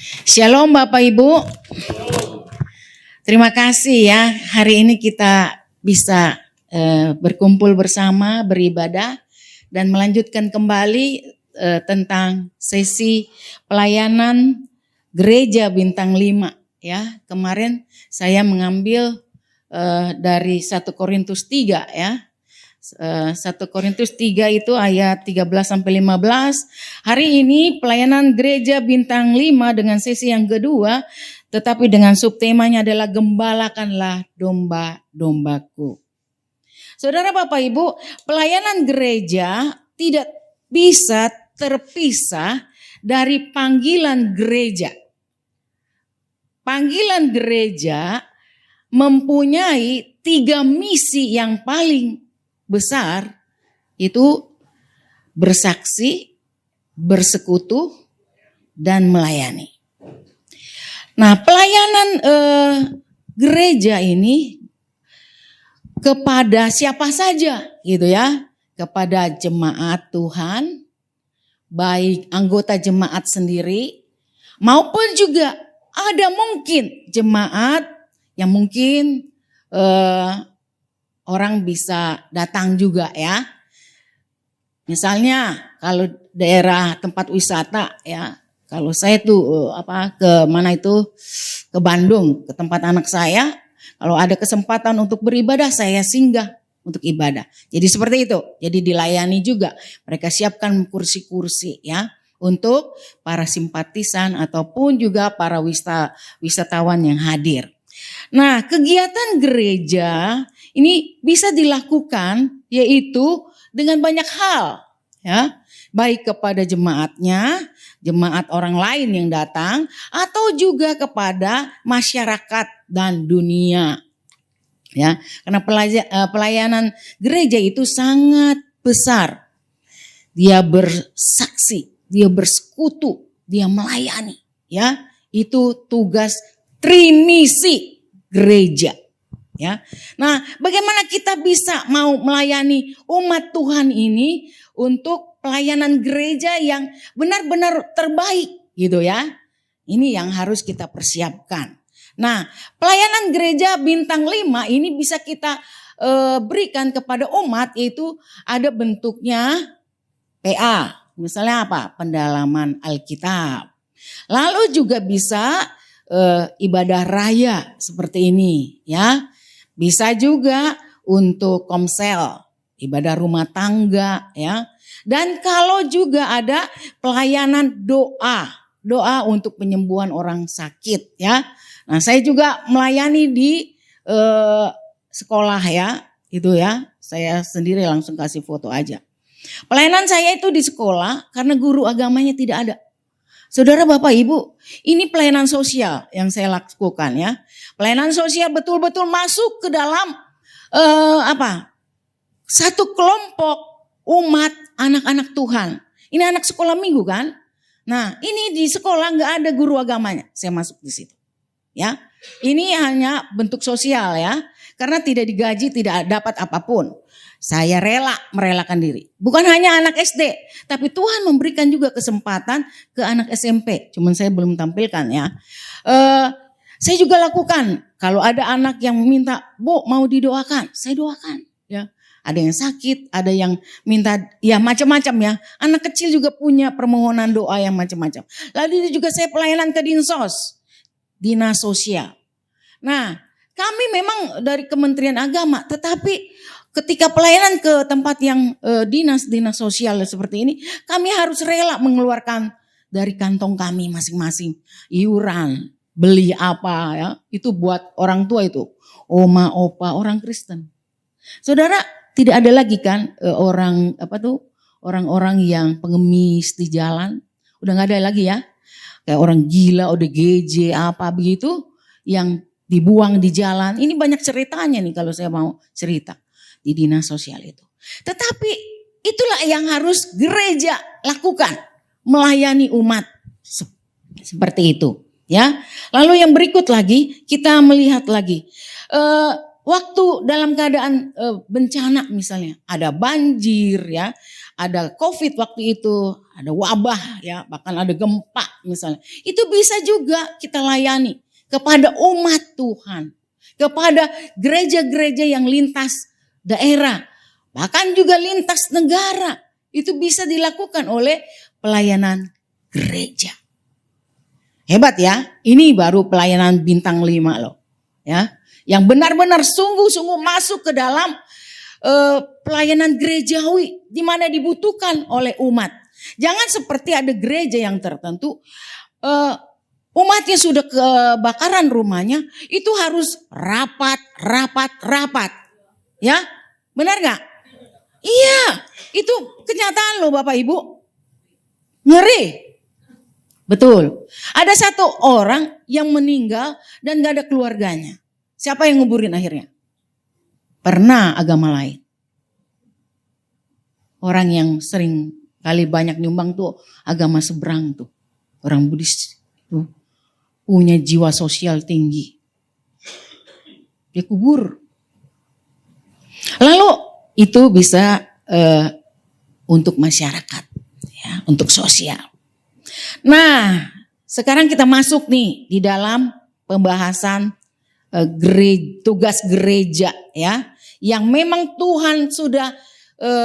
Shalom Bapak Ibu. Terima kasih ya, hari ini kita bisa berkumpul bersama, beribadah dan melanjutkan kembali tentang sesi pelayanan Gereja Bintang 5 ya. Kemarin saya mengambil dari 1 Korintus 3 ya. 1 Korintus 3 itu ayat 13 sampai 15. Hari ini pelayanan Gereja Bintang 5 dengan sesi yang kedua, tetapi dengan subtemanya adalah gembalakanlah domba-dombaku. Saudara Bapak Ibu, pelayanan gereja tidak bisa terpisah dari panggilan gereja. Panggilan gereja mempunyai 3 misi yang paling besar, itu bersaksi, bersekutu, dan melayani. Nah, pelayanan gereja ini kepada siapa saja gitu ya, kepada jemaat Tuhan, baik anggota jemaat sendiri, maupun juga ada mungkin jemaat yang mungkin orang bisa datang juga ya. Misalnya kalau daerah tempat wisata ya, kalau saya tuh ke mana itu, ke Bandung, ke tempat anak saya, kalau ada kesempatan untuk beribadah saya singgah untuk ibadah. Jadi seperti itu. Jadi dilayani juga. Mereka siapkan kursi-kursi ya untuk para simpatisan ataupun juga para wisatawan yang hadir. Nah, kegiatan gereja ini bisa dilakukan yaitu dengan banyak hal ya, baik kepada jemaatnya, jemaat orang lain yang datang, atau juga kepada masyarakat dan dunia. Ya, karena pelayanan gereja itu sangat besar. Dia bersaksi, dia bersekutu, dia melayani, ya. Itu tugas trimisi gereja. Ya. Nah, bagaimana kita bisa mau melayani umat Tuhan ini untuk pelayanan gereja yang benar-benar terbaik gitu ya. Ini yang harus kita persiapkan. Nah, pelayanan Gereja Bintang 5 ini bisa kita berikan kepada umat, yaitu ada bentuknya PA. Misalnya apa? Pendalaman Alkitab. Lalu juga bisa ibadah raya seperti ini ya. Bisa juga untuk komsel, ibadah rumah tangga ya. Dan kalau juga ada pelayanan doa untuk penyembuhan orang sakit ya. Nah, saya juga melayani di sekolah ya, itu ya. Saya sendiri langsung kasih foto aja. Pelayanan saya itu di sekolah karena guru agamanya tidak ada. Saudara Bapak Ibu, ini pelayanan sosial yang saya lakukan ya. Pelayanan sosial betul-betul masuk ke dalam satu kelompok umat anak-anak Tuhan. Ini anak sekolah minggu kan. Nah, ini di sekolah nggak ada guru agamanya. Saya masuk di situ. Ya, ini hanya bentuk sosial ya. Karena tidak digaji, tidak dapat apapun. Saya merelakan diri. Bukan hanya anak SD, tapi Tuhan memberikan juga kesempatan ke anak SMP. Cuman saya belum tampilkan ya. Saya juga lakukan. Kalau ada anak yang minta, Bu mau didoakan, saya doakan. Ya, ada yang sakit, ada yang minta, ya macam-macam ya. Anak kecil juga punya permohonan doa yang macam-macam. Lalu juga saya pelayanan ke Dinsos, Dinas Sosial. Nah, kami memang dari Kementerian Agama, tetapi ketika pelayanan ke tempat yang dinas sosial seperti ini, kami harus rela mengeluarkan dari kantong kami masing-masing iuran, beli apa ya, itu buat orang tua itu, oma, opa, orang Kristen. Saudara, tidak ada lagi kan orang-orang yang pengemis di jalan, udah nggak ada lagi ya, kayak orang gila, ODGJ apa begitu, yang dibuang di jalan. Ini banyak ceritanya nih kalau saya mau cerita di dinas sosial itu. Tetapi itulah yang harus gereja lakukan, melayani umat seperti itu ya. Lalu yang berikut lagi kita melihat lagi waktu dalam keadaan bencana misalnya, ada banjir ya, ada COVID waktu itu, ada wabah ya, bahkan ada gempa misalnya. Itu bisa juga kita layani kepada umat Tuhan, kepada gereja-gereja yang lintas daerah, bahkan juga lintas negara. Itu bisa dilakukan oleh pelayanan gereja. Hebat ya, ini baru pelayanan bintang 5 loh. Ya, yang benar-benar sungguh-sungguh masuk ke dalam pelayanan gerejawi di mana dibutuhkan oleh umat. Jangan seperti ada gereja yang tertentu umatnya sudah kebakaran rumahnya, itu harus rapat. Ya, benar gak? Iya, itu kenyataan loh Bapak Ibu. Ngeri. Betul. Ada satu orang yang meninggal dan gak ada keluarganya. Siapa yang nguburin akhirnya? Pernah agama lain. Orang yang sering kali banyak nyumbang tuh agama seberang tuh. Orang Buddhis tuh punya jiwa sosial tinggi. Dia kubur. Lalu itu bisa untuk masyarakat, ya, untuk sosial. Nah, sekarang kita masuk nih di dalam pembahasan tugas gereja ya, yang memang Tuhan sudah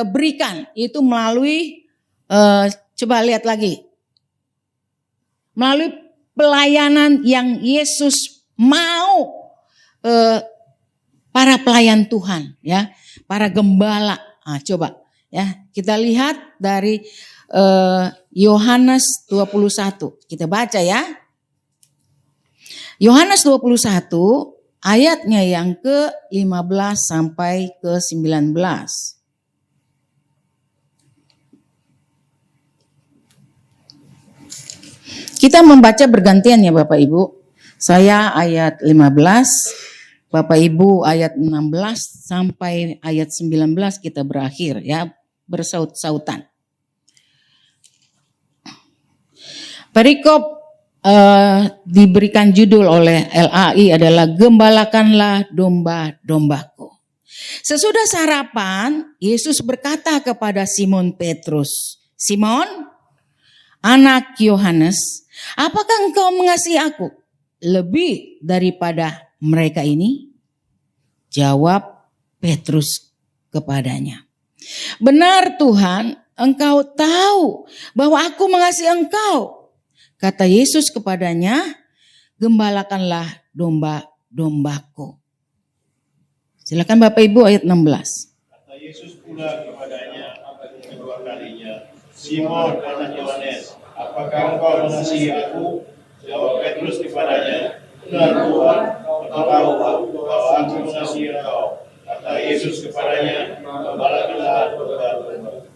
berikan itu melalui coba lihat lagi, melalui pelayanan yang Yesus mau para pelayan Tuhan ya, para gembala. Nah, coba ya kita lihat dari Yohanes 21. Kita baca ya. Yohanes 21 ayatnya yang ke-15 sampai ke-19. Kita membaca bergantian ya Bapak Ibu. Saya ayat 15, Bapak Ibu ayat 16 sampai ayat 19 kita berakhir ya, bersaut-sautan. Perikop diberikan judul oleh LAI adalah Gembalakanlah domba-dombaku. Sesudah sarapan, Yesus berkata kepada Simon Petrus, Simon, anak Yohanes, apakah engkau mengasihi aku lebih daripada mereka ini? Jawab Petrus kepadanya, benar Tuhan, engkau tahu bahwa aku mengasihi engkau. Kata Yesus kepadanya, gembalakanlah domba-dombaku. Silakan Bapak Ibu ayat 16. Kata Yesus pula kepadanya kedua kalinya, Simon anak Yohanes, apakah engkau mengasihi aku? Jawab Petrus kepadanya, benar Tuhan, engkau tahu bahwa aku mengasihi engkau. Kata Yesus kepadanya, gembalakanlah domba-dombaku.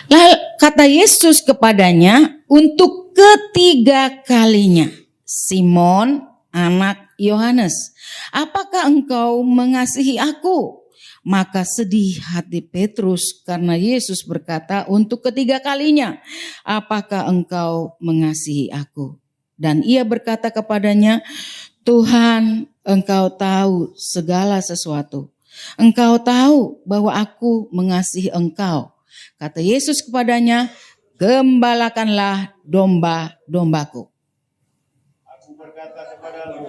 Lalu kata Yesus kepadanya untuk ketiga kalinya, Simon anak Yohanes, apakah engkau mengasihi aku? Maka sedih hati Petrus karena Yesus berkata untuk ketiga kalinya, apakah engkau mengasihi aku? Dan ia berkata kepadanya, Tuhan, engkau tahu segala sesuatu. Engkau tahu bahwa aku mengasihi engkau. Kata Yesus kepadanya, gembalakanlah domba-dombaku. Aku berkata kepadamu,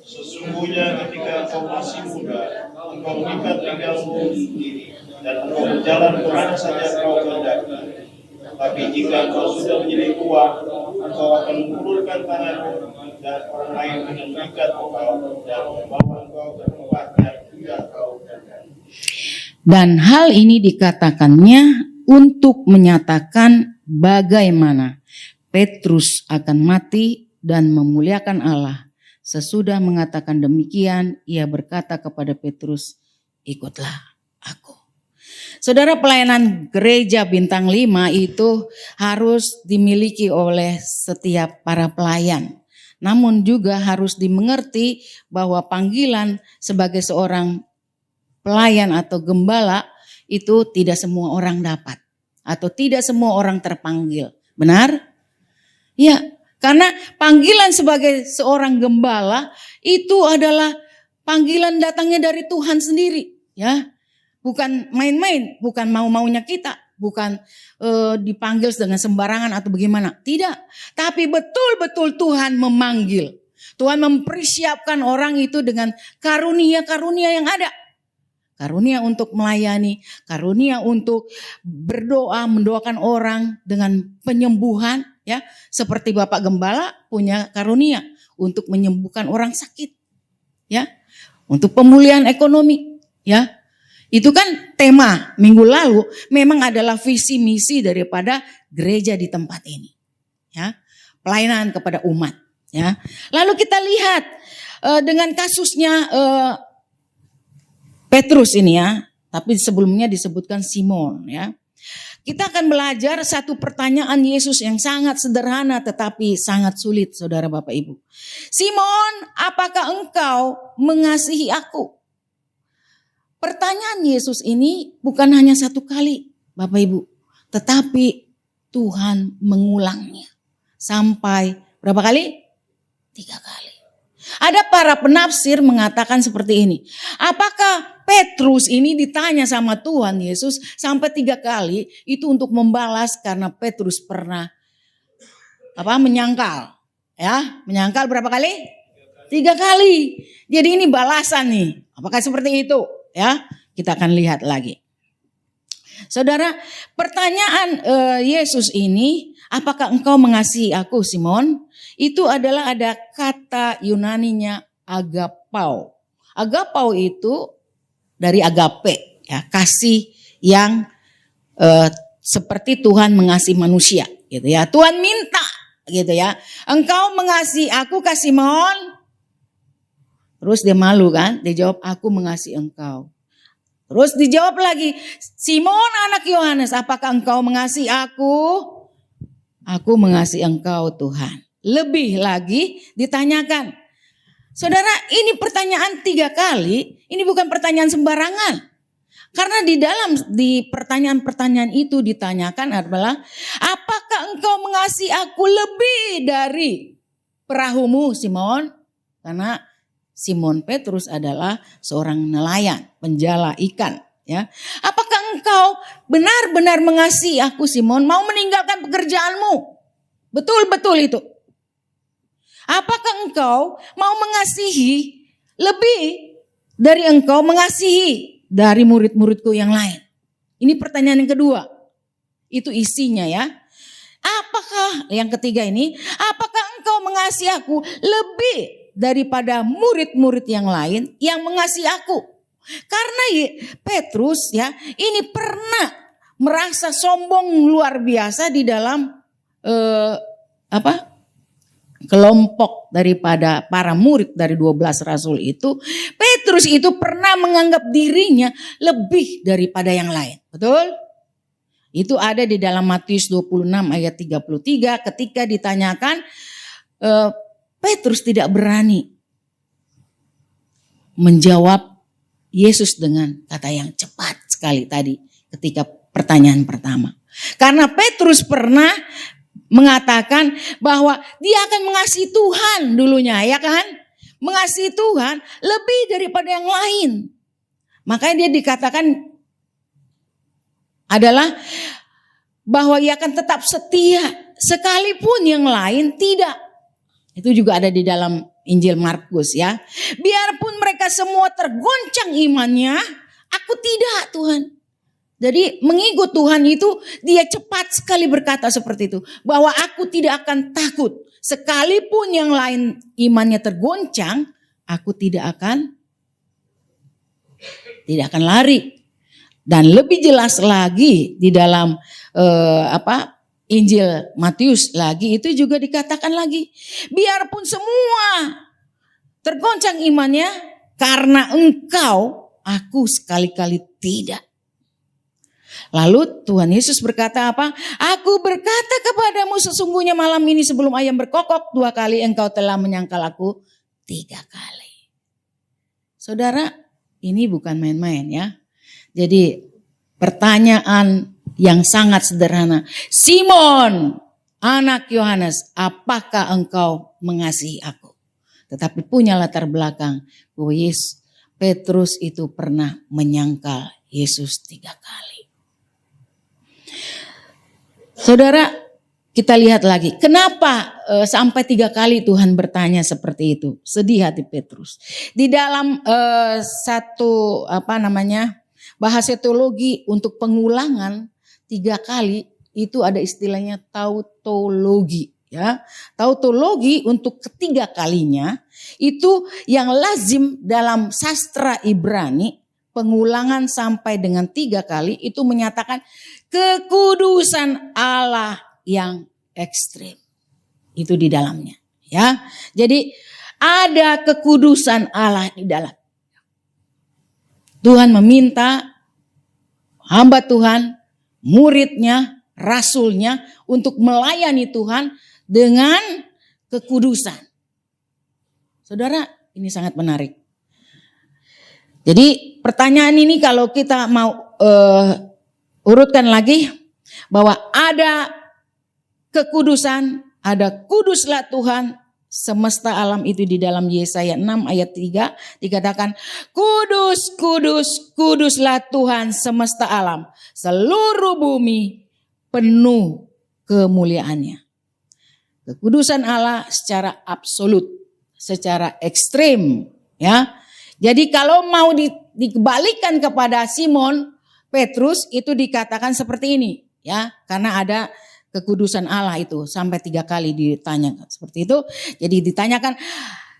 sesungguhnya ketika engkau masih muda, engkau mengikat pinggangmu sendiri, dan engkau berjalan kemana saja engkau kehendaki. Tapi jika engkau sudah menjadi tua, engkau akan mengulurkan tanganmu, dan orang lain akan mengikat engkau, dan membawa engkau ke tempat yang tidak engkau kehendaki. Dan hal ini dikatakannya untuk menyatakan bagaimana Petrus akan mati dan memuliakan Allah. Sesudah mengatakan demikian, ia berkata kepada Petrus, ikutlah aku. Saudara, pelayanan gereja bintang 5 itu harus dimiliki oleh setiap para pelayan. Namun juga harus dimengerti bahwa panggilan sebagai seorang pelayan atau gembala itu tidak semua orang dapat atau tidak semua orang terpanggil. Benar? Ya, karena panggilan sebagai seorang gembala itu adalah panggilan datangnya dari Tuhan sendiri, ya. Bukan main-main, bukan mau-maunya kita. bukan dipanggil dengan sembarangan atau bagaimana. Tidak, tapi betul-betul Tuhan memanggil. Tuhan mempersiapkan orang itu dengan karunia-karunia yang ada. Karunia untuk melayani, karunia untuk berdoa, mendoakan orang dengan penyembuhan, ya. Seperti Bapak Gembala punya karunia untuk menyembuhkan orang sakit, ya. Untuk pemulihan ekonomi, ya. Itu kan tema minggu lalu memang adalah visi misi daripada gereja di tempat ini, ya. Pelayanan kepada umat, ya. Lalu kita lihat dengan kasusnya Petrus ini, ya, tapi sebelumnya disebutkan Simon, ya. Kita akan belajar satu pertanyaan Yesus yang sangat sederhana tetapi sangat sulit, saudara Bapak Ibu. Simon, apakah engkau mengasihi aku? Pertanyaan Yesus ini bukan hanya satu kali, Bapak Ibu, tetapi Tuhan mengulangnya sampai berapa kali? 3 kali. Ada para penafsir mengatakan seperti ini. Apakah Petrus ini ditanya sama Tuhan Yesus sampai 3 kali itu untuk membalas karena Petrus pernah menyangkal, ya, menyangkal berapa kali? 3 kali. Jadi ini balasan nih. Apakah seperti itu? Ya, kita akan lihat lagi. Saudara, pertanyaan Yesus ini, apakah engkau mengasihi aku, Simon? Itu adalah ada kata Yunaninya agapau. Agapau itu dari agape, ya, kasih yang seperti Tuhan mengasihi manusia, gitu ya. Tuhan minta, gitu ya. Engkau mengasihi aku, kah Simon? Terus dia malu kan? Dia jawab, aku mengasihi engkau. Terus dijawab lagi, Simon anak Yohanes, apakah engkau mengasihi aku? Aku mengasihi engkau Tuhan. Lebih lagi ditanyakan. Saudara, ini pertanyaan 3 kali, ini bukan pertanyaan sembarangan. Karena di pertanyaan-pertanyaan itu ditanyakan adalah, apakah engkau mengasihi aku lebih dari perahumu, Simon? Karena Simon Petrus adalah seorang nelayan, penjala ikan, ya. Apakah engkau benar-benar mengasihi aku, Simon? Mau meninggalkan pekerjaanmu? Betul-betul itu. Apakah engkau mau mengasihi lebih dari engkau mengasihi dari murid-muridku yang lain? Ini pertanyaan yang kedua. Itu isinya, ya. Apakah yang ketiga ini, apakah engkau mengasihi aku lebih daripada murid-murid yang lain yang mengasihi aku? Karena Petrus, ya, ini pernah merasa sombong luar biasa di dalam kelompok daripada para murid dari 12 rasul itu. Petrus itu pernah menganggap dirinya lebih daripada yang lain. Betul? Itu ada di dalam Matius 26 ayat 33 ketika ditanyakan, Petrus tidak berani menjawab Yesus dengan kata yang cepat sekali tadi ketika pertanyaan pertama. Karena Petrus pernah mengatakan bahwa dia akan mengasihi Tuhan dulunya, ya kan? Mengasihi Tuhan lebih daripada yang lain. Makanya dia dikatakan adalah bahwa ia akan tetap setia sekalipun yang lain tidak. Itu juga ada di dalam Injil Markus, ya. Biarpun mereka semua tergoncang imannya, aku tidak, Tuhan. Jadi mengikut Tuhan itu dia cepat sekali berkata seperti itu. Bahwa aku tidak akan takut. Sekalipun yang lain imannya tergoncang, aku tidak akan lari. Dan lebih jelas lagi di dalam Injil Matius lagi itu juga dikatakan lagi. Biarpun semua tergoncang imannya, karena engkau, aku sekali-kali tidak. Lalu Tuhan Yesus berkata apa? Aku berkata kepadamu sesungguhnya malam ini sebelum ayam berkokok 2 kali engkau telah menyangkal aku 3 kali. Saudara, ini bukan main-main, ya. Jadi pertanyaan yang sangat sederhana. Simon, anak Yohanes, apakah engkau mengasihi aku? Tetapi punya latar belakang bahwa Petrus itu pernah menyangkal Yesus 3 kali. Saudara, kita lihat lagi. Kenapa sampai 3 kali Tuhan bertanya seperti itu? Sedih hati Petrus. Di dalam bahasa teologi untuk pengulangan 3 kali itu ada istilahnya tautologi. Ya, tautologi untuk ketiga kalinya itu yang lazim dalam sastra Ibrani. Pengulangan sampai dengan 3 kali itu menyatakan kekudusan Allah yang ekstrim. Itu di dalamnya. Ya, jadi ada kekudusan Allah di dalam. Tuhan meminta hamba Tuhan, muridnya, rasulnya untuk melayani Tuhan dengan kekudusan. Saudara, ini sangat menarik. Jadi pertanyaan ini kalau kita mau urutkan lagi, bahwa ada kekudusan, ada kuduslah Tuhan semesta alam itu di dalam Yesaya 6 ayat 3 dikatakan kudus, kudus, kuduslah Tuhan semesta alam, seluruh bumi penuh kemuliaannya. Kekudusan Allah secara absolut, secara ekstrim, ya. Jadi kalau mau dikembalikan kepada Simon Petrus itu dikatakan seperti ini, ya, karena ada kekudusan Allah itu sampai 3 kali ditanya seperti itu. Jadi ditanyakan,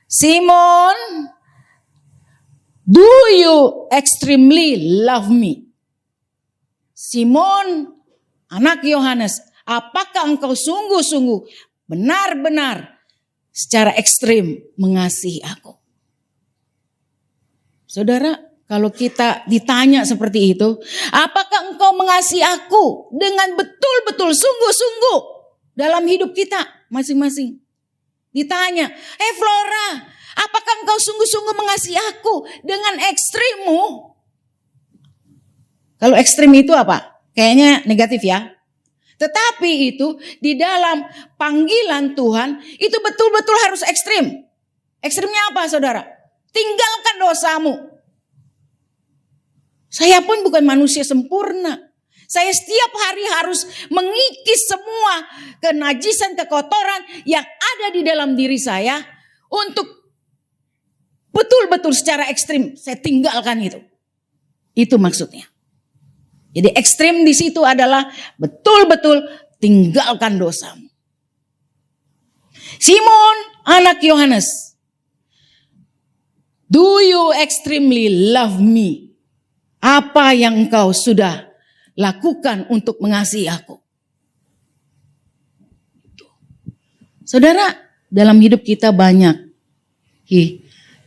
Simon, do you extremely love me? Simon, anak Yohanes, apakah engkau sungguh-sungguh benar-benar secara ekstrim mengasihi aku? Saudara, kalau kita ditanya seperti itu, apakah engkau mengasihi aku dengan betul-betul sungguh-sungguh dalam hidup kita masing-masing? Ditanya, Flora, apakah engkau sungguh-sungguh mengasihi aku dengan ekstrimmu? Kalau ekstrim itu apa? Kayaknya negatif ya. Tetapi itu di dalam panggilan Tuhan itu betul-betul harus ekstrim. Ekstrimnya apa saudara? Tinggalkan dosamu. Saya pun bukan manusia sempurna. Saya setiap hari harus mengikis semua kenajisan, kekotoran yang ada di dalam diri saya untuk betul-betul secara ekstrim saya tinggalkan itu. Itu maksudnya. Jadi ekstrim di situ adalah betul-betul tinggalkan dosamu. Simon, anak Yohanes, do you extremely love me? Apa yang engkau sudah lakukan untuk mengasihi aku? Saudara, dalam hidup kita banyak.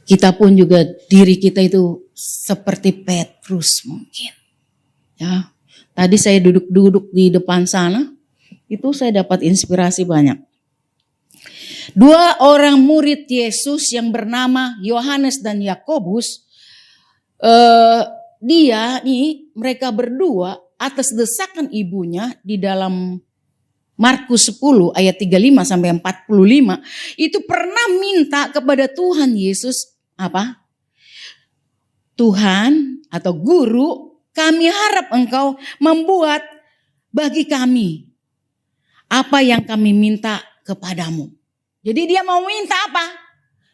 Kita pun juga diri kita itu seperti Petrus mungkin. Ya, tadi saya duduk di depan sana, itu saya dapat inspirasi banyak. 2 orang murid Yesus yang bernama Yohanes dan Yakobus, mereka berdua atas desakan ibunya di dalam Markus 10 ayat 35 sampai 45 itu pernah minta kepada Tuhan Yesus apa? Tuhan atau guru, kami harap engkau membuat bagi kami apa yang kami minta kepadamu. Jadi dia mau minta apa?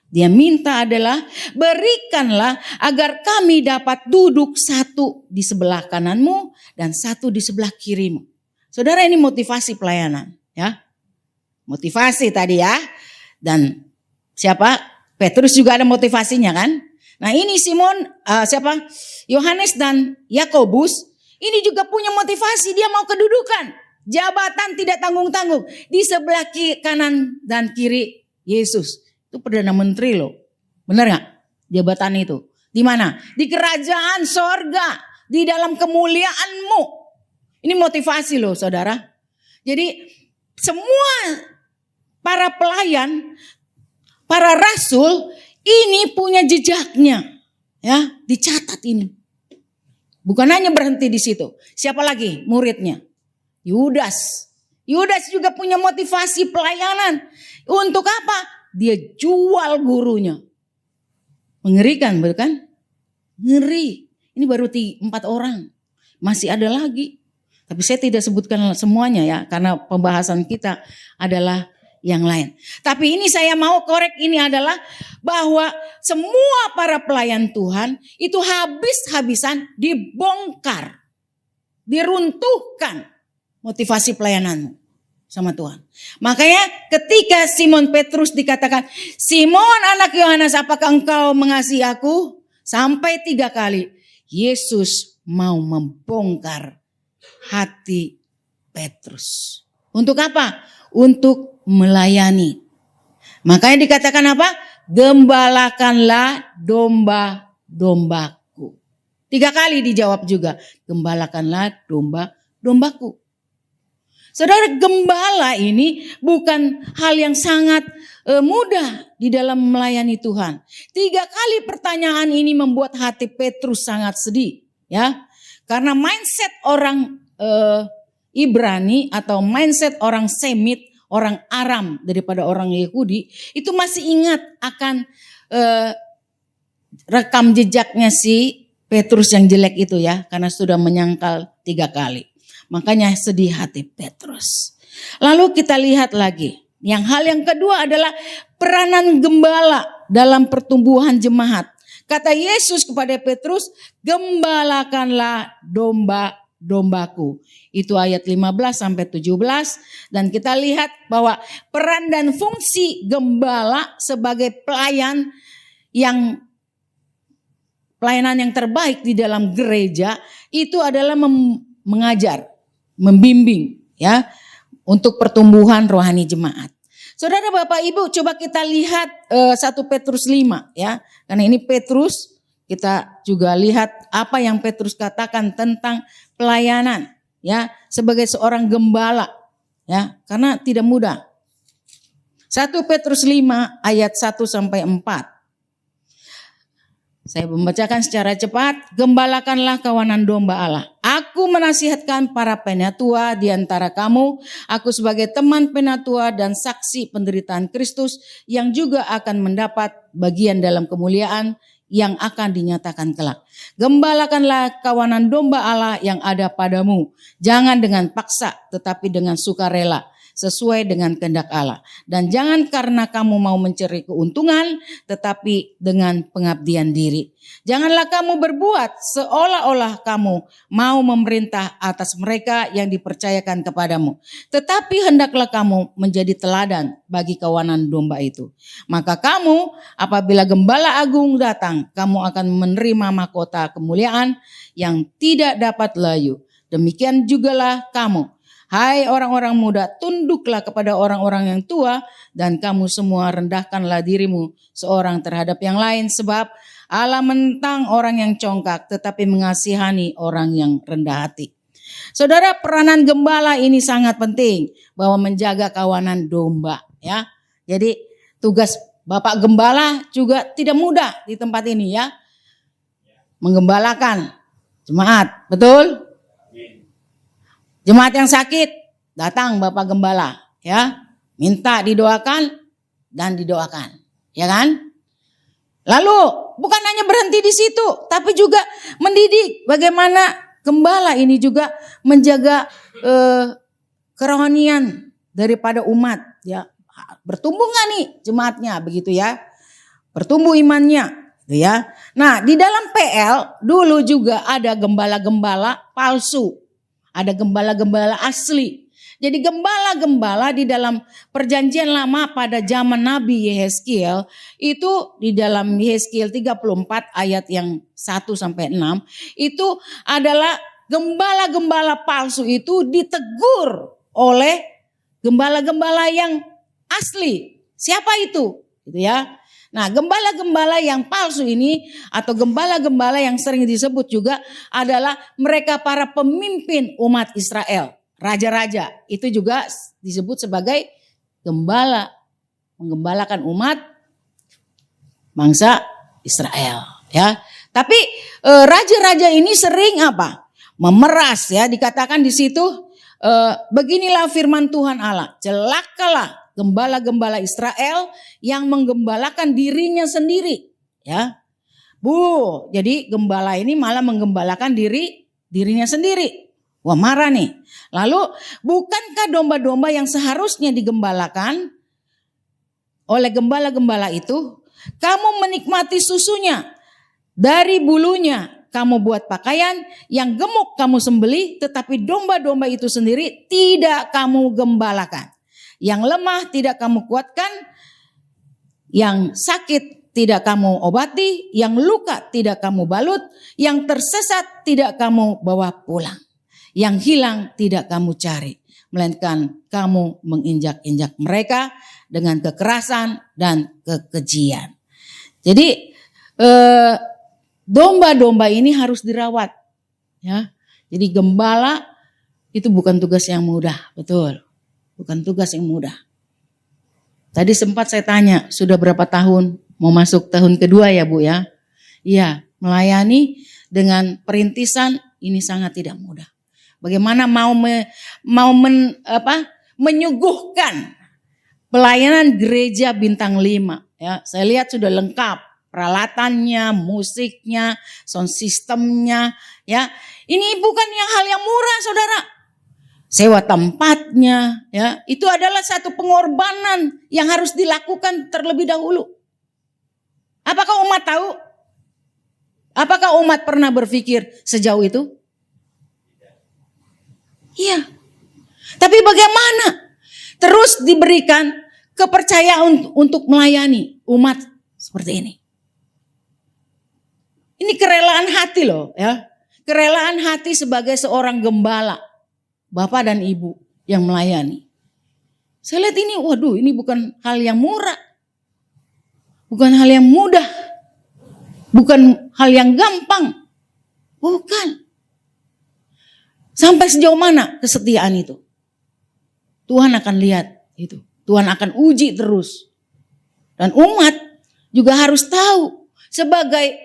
Dia minta adalah berikanlah agar kami dapat duduk satu di sebelah kananmu dan satu di sebelah kirimu. Saudara, ini motivasi pelayanan, ya. Motivasi tadi ya. Dan siapa? Petrus juga ada motivasinya kan. Nah ini Simon, Yohanes dan Yakobus, ini juga punya motivasi. Dia mau kedudukan, jabatan tidak tanggung-tanggung di sebelah kanan dan kiri Yesus. Itu Perdana Menteri loh. Benar gak? Jabatan itu. Di mana? Di kerajaan sorga. Di dalam kemuliaanmu. Ini motivasi loh saudara. Jadi semua para pelayan, para rasul ini punya jejaknya. Ya, dicatat ini. Bukan hanya berhenti di situ. Siapa lagi muridnya? Yudas. Yudas juga punya motivasi pelayanan. Untuk apa? Dia jual gurunya. Mengerikan bukan? Ngeri. Ini baru 4 orang. Masih ada lagi. Tapi saya tidak sebutkan semuanya ya, karena pembahasan kita adalah yang lain. Tapi ini saya mau korek ini adalah bahwa semua para pelayan Tuhan itu habis-habisan dibongkar, diruntuhkan motivasi pelayananmu sama Tuhan. Makanya ketika Simon Petrus dikatakan, Simon anak Yohanes, apakah engkau mengasihi aku? Sampai 3 kali Yesus mau membongkar hati Petrus. Untuk apa? Untuk melayani. Makanya dikatakan apa? Gembalakanlah domba-dombaku. 3 kali dijawab juga. Gembalakanlah domba-dombaku. Saudara, gembala ini bukan hal yang sangat mudah di dalam melayani Tuhan. 3 kali pertanyaan ini membuat hati Petrus sangat sedih. Ya, karena mindset orang Ibrani atau mindset orang Semit, orang Aram daripada orang Yahudi, itu masih ingat akan rekam jejaknya si Petrus yang jelek itu ya, karena sudah menyangkal 3 kali. Makanya sedih hati Petrus. Lalu kita lihat lagi. Hal yang kedua adalah peranan gembala dalam pertumbuhan jemaat. Kata Yesus kepada Petrus, gembalakanlah domba-dombaku. Itu ayat 15 sampai 17. Dan kita lihat bahwa peran dan fungsi gembala sebagai pelayanan yang terbaik di dalam gereja itu adalah mengajar, membimbing ya untuk pertumbuhan rohani jemaat. Saudara Bapak Ibu, coba kita lihat 1 Petrus 5 ya. Karena ini Petrus, kita juga lihat apa yang Petrus katakan tentang pelayanan ya sebagai seorang gembala ya, karena tidak mudah. 1 Petrus 5 ayat 1 sampai 4. Saya membacakan secara cepat. Gembalakanlah kawanan domba Allah. Aku menasihatkan para penatua di antara kamu. Aku sebagai teman penatua dan saksi penderitaan Kristus yang juga akan mendapat bagian dalam kemuliaan yang akan dinyatakan kelak. Gembalakanlah kawanan domba Allah yang ada padamu. Jangan dengan paksa tetapi dengan sukarela, sesuai dengan kehendak Allah. Dan jangan karena kamu mau mencari keuntungan, tetapi dengan pengabdian diri. Janganlah kamu berbuat seolah-olah kamu mau memerintah atas mereka yang dipercayakan kepadamu. Tetapi hendaklah kamu menjadi teladan bagi kawanan domba itu. Maka kamu apabila gembala agung datang, kamu akan menerima mahkota kemuliaan yang tidak dapat layu. Demikian jugalah kamu. Hai orang-orang muda, tunduklah kepada orang-orang yang tua dan kamu semua rendahkanlah dirimu seorang terhadap yang lain sebab Allah menentang orang yang congkak tetapi mengasihani orang yang rendah hati. Saudara, peranan gembala ini sangat penting bahwa menjaga kawanan domba ya. Jadi tugas Bapak Gembala juga tidak mudah di tempat ini ya. Menggembalakan jemaat, betul? Jemaat yang sakit, datang Bapak Gembala, ya, minta didoakan dan didoakan, ya kan? Lalu bukan hanya berhenti di situ, tapi juga mendidik bagaimana gembala ini juga menjaga kerohanian daripada umat, ya. Bertumbuh nggak nih jemaatnya, begitu ya? Bertumbuh imannya, gitu ya. Nah, di dalam PL dulu juga ada gembala-gembala palsu. Ada gembala-gembala asli. Jadi gembala-gembala di dalam perjanjian lama pada zaman Nabi Yehezkiel itu di dalam Yehezkiel 34 ayat yang 1 sampai 6 itu adalah gembala-gembala palsu itu ditegur oleh gembala-gembala yang asli. Siapa itu? Gitu ya. Nah, gembala-gembala yang palsu ini atau gembala-gembala yang sering disebut juga adalah mereka para pemimpin umat Israel, raja-raja. Itu juga disebut sebagai gembala, menggembalakan umat bangsa Israel, ya. Tapi raja-raja ini sering apa? Memeras, ya. Dikatakan di situ beginilah firman Tuhan Allah, celakalah gembala-gembala Israel yang menggembalakan dirinya sendiri, ya. Jadi gembala ini malah menggembalakan dirinya sendiri. Wah, marah nih. Lalu bukankah domba-domba yang seharusnya digembalakan oleh gembala-gembala itu, kamu menikmati susunya, dari bulunya kamu buat pakaian, yang gemuk kamu sembelih, tetapi domba-domba itu sendiri tidak kamu gembalakan. Yang lemah tidak kamu kuatkan, yang sakit tidak kamu obati, yang luka tidak kamu balut, yang tersesat tidak kamu bawa pulang, yang hilang tidak kamu cari, melainkan kamu menginjak-injak mereka dengan kekerasan dan kekejian. Jadi domba-domba ini harus dirawat, ya. Jadi gembala itu bukan tugas yang mudah, betul, bukan tugas yang mudah. Tadi sempat saya tanya, sudah berapa tahun? Mau masuk tahun kedua ya Bu ya? Iya, melayani dengan perintisan ini sangat tidak mudah. Bagaimana menyuguhkan pelayanan gereja bintang 5 ya. Saya lihat sudah lengkap peralatannya, musiknya, sound systemnya ya. Ini bukan hal yang murah Saudara. Sewa tempatnya ya, itu adalah satu pengorbanan yang harus dilakukan terlebih dahulu. Apakah umat tahu? Apakah umat pernah berpikir sejauh itu? Iya. Tapi bagaimana terus diberikan kepercayaan untuk melayani umat seperti ini? Ini kerelaan hati loh ya. Kerelaan hati sebagai seorang gembala, bapak dan ibu yang melayani. Saya lihat ini, waduh, ini bukan hal yang murah. Bukan hal yang mudah. Bukan hal yang gampang. Bukan. Sampai sejauh mana kesetiaan itu? Tuhan akan lihat itu. Tuhan akan uji terus. Dan umat juga harus tahu sebagai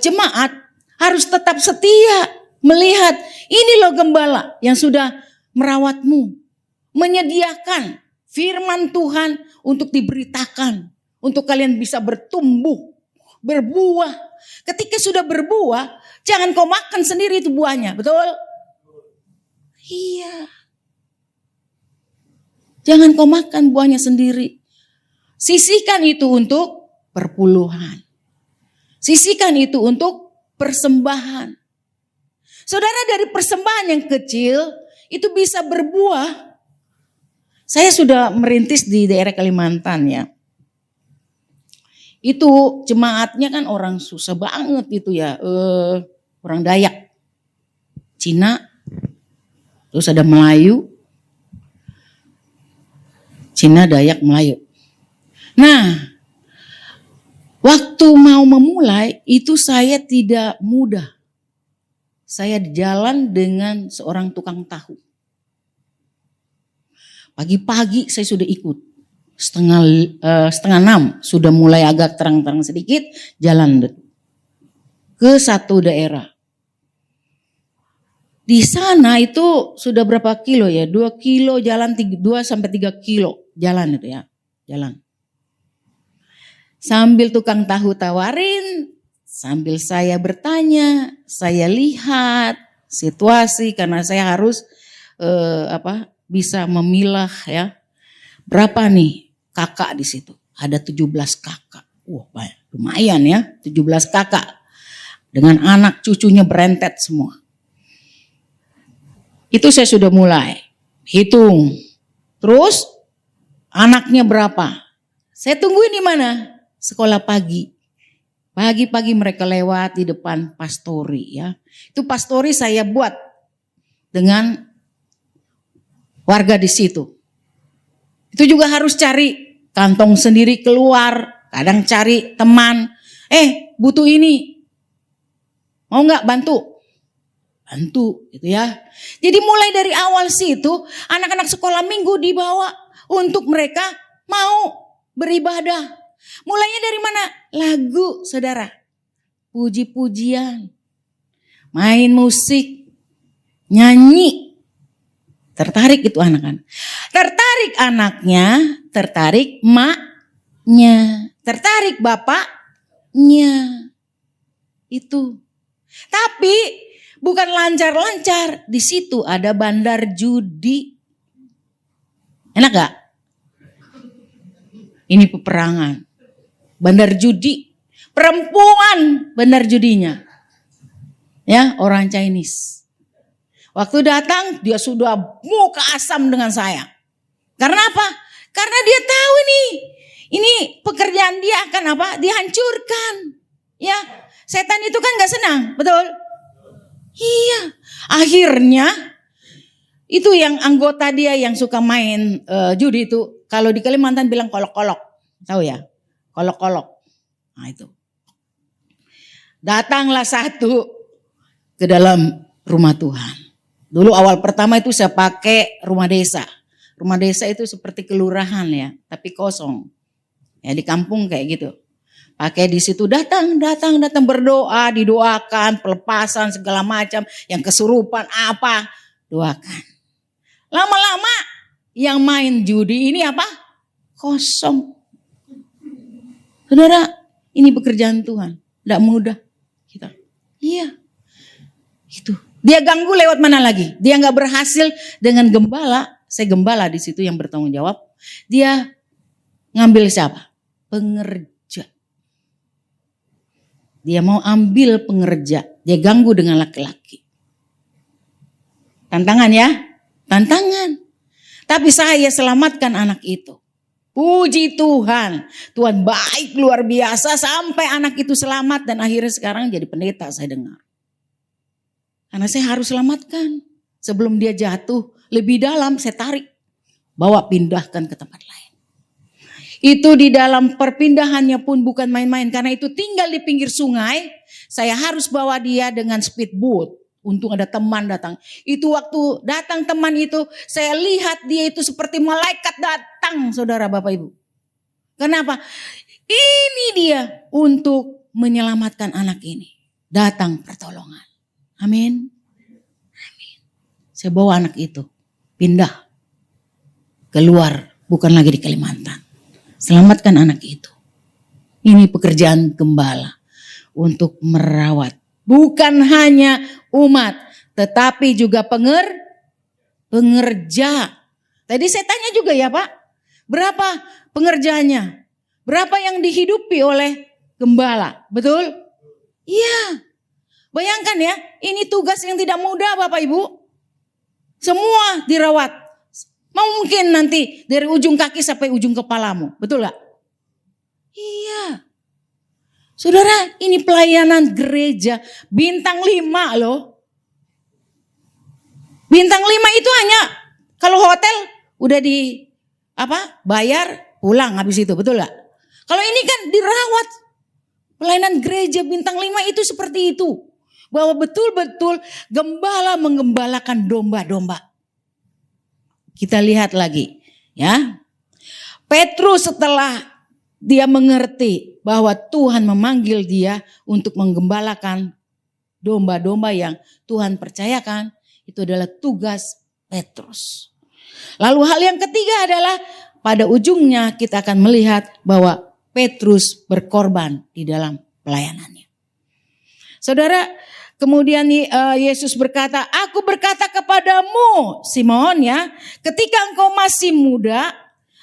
jemaat harus tetap setia melihat ini loh gembala yang sudah merawatmu, menyediakan firman Tuhan untuk diberitakan, untuk kalian bisa bertumbuh, berbuah. Ketika sudah berbuah, jangan kau makan sendiri itu buahnya, betul? Iya. Jangan kau makan buahnya sendiri. Sisihkan itu untuk perpuluhan. Sisihkan itu untuk persembahan. Saudara, dari persembahan yang kecil itu bisa berbuah. Saya sudah merintis di daerah Kalimantan ya. Itu jemaatnya kan orang susah banget itu ya. Orang Dayak, Cina, terus ada Melayu. Cina, Dayak, Melayu. Nah, waktu mau memulai itu saya tidak mudah. Saya jalan dengan seorang tukang tahu. Pagi-pagi saya sudah ikut. Setengah 6 sudah mulai agak terang-terang sedikit. Jalan ke satu daerah. Di sana itu sudah berapa kilo ya? 2 kilo jalan, 2 sampai 3 kilo jalan itu ya. Jalan. Sambil tukang tahu tawarin, sambil saya bertanya, saya lihat situasi karena saya harus bisa memilah ya. Berapa nih kakak di situ? Ada 17 kakak. Wah, banyak. Lumayan ya, 17 kakak. Dengan anak cucunya berentet semua. Itu saya sudah mulai hitung. Terus anaknya berapa? Saya tungguin di mana? Sekolah pagi. Pagi-pagi mereka lewat di depan pastori ya. Itu pastori saya buat dengan warga di situ. Itu juga harus cari kantong sendiri keluar. Kadang cari teman. Butuh ini. Mau gak bantu? Bantu gitu ya. Jadi mulai dari awal situ anak-anak sekolah minggu dibawa untuk mereka mau beribadah. Mulainya dari mana? Lagu, saudara. Puji-pujian. Main musik. Nyanyi. Tertarik itu anak-anak. Tertarik anaknya, tertarik maknya. Tertarik bapaknya. Itu. Tapi Bukan lancar-lancar. Di situ ada bandar judi. Enak gak? Ini peperangan. Bandar judi. Perempuan bandar judinya. Ya, orang Chinese. Waktu datang dia sudah muka asam dengan saya. Karena apa? Karena dia tahu nih. Ini pekerjaan dia akan apa? Dihancurkan. Ya, setan itu kan gak senang, betul? Iya. Akhirnya itu yang anggota dia yang suka main judi itu. Kalau di Kalimantan bilang kolok-kolok. Tahu ya? Kolok-kolok. Nah itu. Datanglah satu ke dalam rumah Tuhan. Dulu awal pertama itu saya pakai rumah desa. Rumah desa itu seperti kelurahan ya, tapi kosong. Ya di kampung kayak gitu. Pakai di situ datang berdoa, didoakan, pelepasan segala macam, yang kesurupan apa, doakan. Lama-lama yang main judi ini apa? Kosong. Saudara, ini pekerjaan Tuhan, tidak mudah kita. Iya, itu. Dia ganggu lewat mana lagi? Dia nggak berhasil dengan gembala. Saya gembala di situ yang bertanggung jawab. Dia ngambil siapa? Pengerja. Dia mau ambil pengerja. Dia ganggu dengan laki-laki. Tantangan ya? Tantangan. Tapi saya selamatkan anak itu. Puji Tuhan. Tuhan baik luar biasa sampai anak itu selamat. Dan akhirnya sekarang jadi pendeta saya dengar. Karena saya harus selamatkan. Sebelum dia jatuh lebih dalam saya tarik. Bawa pindahkan ke tempat lain. Itu di dalam perpindahannya pun bukan main-main. Karena itu tinggal di pinggir sungai. Saya harus bawa dia dengan speedboat. Untung ada teman datang. Itu waktu datang teman itu. Saya lihat dia itu seperti malaikat datang. Saudara Bapak Ibu. Kenapa? Ini dia untuk menyelamatkan anak ini. Datang pertolongan. Amin. Amin. Saya bawa anak itu. Pindah. Keluar. Bukan lagi di Kalimantan. Selamatkan anak itu. Ini pekerjaan gembala. Untuk merawat. Bukan hanya umat. Tetapi juga pengerja. Tadi saya tanya juga ya Pak. Berapa pengerjanya? Berapa yang dihidupi oleh gembala? Betul? Iya. Bayangkan ya. Ini tugas yang tidak mudah Bapak Ibu. Semua dirawat. Mungkin nanti dari ujung kaki sampai ujung kepalamu. Betul gak? Iya. Saudara, ini pelayanan gereja bintang 5 loh. Bintang 5 itu hanya kalau hotel udah bayar pulang habis itu, betul gak? Kalau ini kan dirawat. Pelayanan gereja bintang 5 itu seperti itu. Bahwa betul-betul gembala menggembalakan domba-domba. Kita lihat lagi ya. Petrus setelah dia mengerti bahwa Tuhan memanggil dia untuk menggembalakan domba-domba yang Tuhan percayakan. Itu adalah tugas Petrus. Lalu hal yang ketiga adalah pada ujungnya kita akan melihat bahwa Petrus berkorban di dalam pelayanannya. Saudara, kemudian Yesus berkata, aku berkata kepadamu Simon ya, ketika engkau masih muda,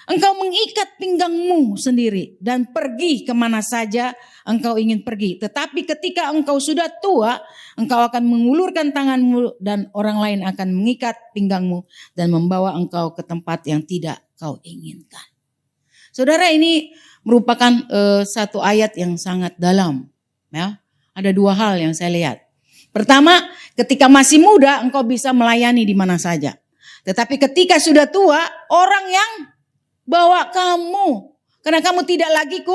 engkau mengikat pinggangmu sendiri dan pergi kemana saja engkau ingin pergi. Tetapi ketika engkau sudah tua, engkau akan mengulurkan tanganmu dan orang lain akan mengikat pinggangmu dan membawa engkau ke tempat yang tidak kau inginkan. Saudara, ini merupakan satu ayat yang sangat dalam. Ya, ada 2 hal yang saya lihat. Pertama, ketika masih muda engkau bisa melayani di mana saja. Tetapi ketika sudah tua, orang yang bawa kamu. Karena kamu tidak lagi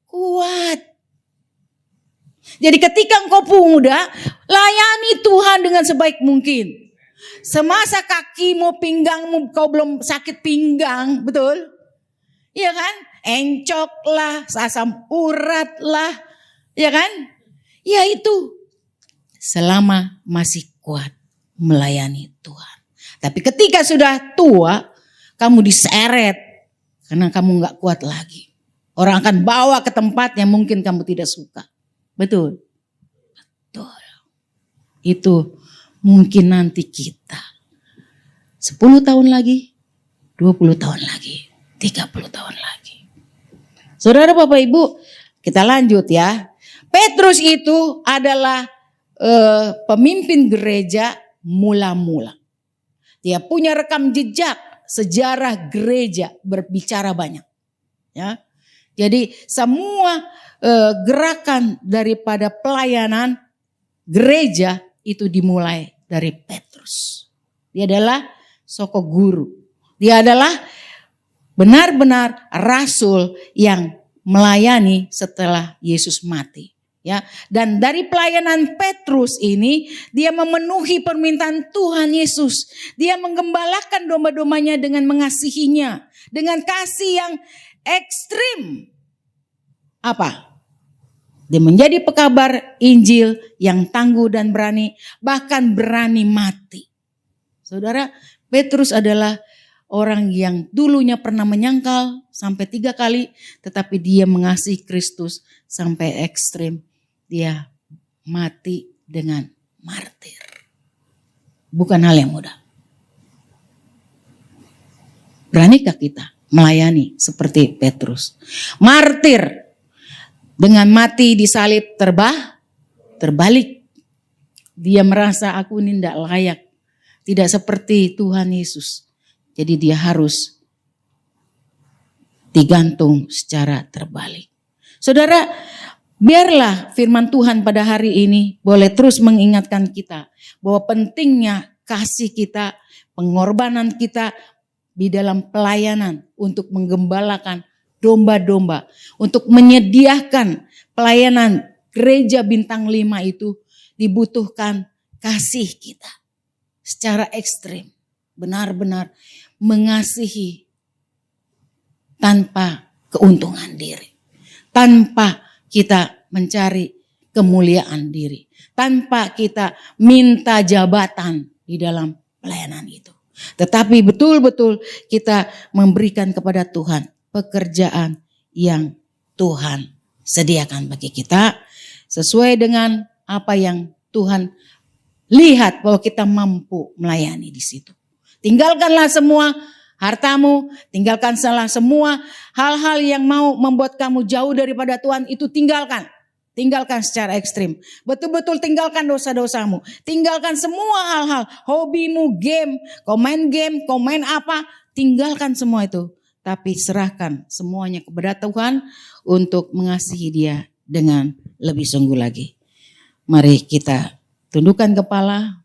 kuat. Jadi ketika engkau muda, layani Tuhan dengan sebaik mungkin. Semasa kakimu, pinggangmu, kau belum sakit pinggang, betul? Iya kan? Encok lah, asam urat lah, ya kan? Ya itu. Selama masih kuat melayani Tuhan. Tapi ketika sudah tua, kamu diseret karena kamu gak kuat lagi. Orang akan bawa ke tempat yang mungkin kamu tidak suka. Betul? Betul. itu mungkin nanti kita 10 tahun lagi, 20 tahun lagi, 30 tahun lagi. Saudara Bapak Ibu, kita lanjut ya. Petrus itu adalah pemimpin gereja mula-mula. Dia punya rekam jejak sejarah gereja berbicara banyak. Ya, jadi semua gerakan daripada pelayanan gereja itu dimulai dari Petrus. Dia adalah sosok guru. Dia adalah benar-benar rasul yang melayani setelah Yesus mati. Ya, dan dari pelayanan Petrus ini dia memenuhi permintaan Tuhan Yesus. Dia menggembalakan domba-dombanya dengan mengasihinya, dengan kasih yang ekstrim. Apa? Dia menjadi pekabar Injil yang tangguh dan berani, bahkan berani mati. Saudara, Petrus adalah orang yang dulunya pernah menyangkal sampai 3 kali, tetapi dia mengasihi Kristus sampai ekstrim. Dia mati dengan martir. Bukan hal yang mudah. Beranikah kita melayani seperti Petrus? Martir dengan mati disalib terbalik. Dia merasa aku ini tidak layak. Tidak seperti Tuhan Yesus. Jadi dia harus digantung secara terbalik. Saudara, biarlah firman Tuhan pada hari ini boleh terus mengingatkan kita bahwa pentingnya kasih kita, pengorbanan kita di dalam pelayanan untuk menggembalakan domba-domba, untuk menyediakan pelayanan gereja bintang 5 itu dibutuhkan kasih kita secara ekstrim, benar-benar mengasihi tanpa keuntungan diri, tanpa kita mencari kemuliaan diri, tanpa kita minta jabatan di dalam pelayanan itu. Tetapi betul-betul kita memberikan kepada Tuhan pekerjaan yang Tuhan sediakan bagi kita sesuai dengan apa yang Tuhan lihat bahwa kita mampu melayani di situ. Tinggalkanlah semua hartamu, tinggalkan semua hal-hal yang mau membuat kamu jauh daripada Tuhan, itu tinggalkan. Tinggalkan secara ekstrim. Betul-betul tinggalkan dosa-dosamu. Tinggalkan semua hal-hal, hobimu, kau main apa, tinggalkan semua itu. Tapi serahkan semuanya kepada Tuhan untuk mengasihi Dia dengan lebih sungguh lagi. Mari kita tundukkan kepala.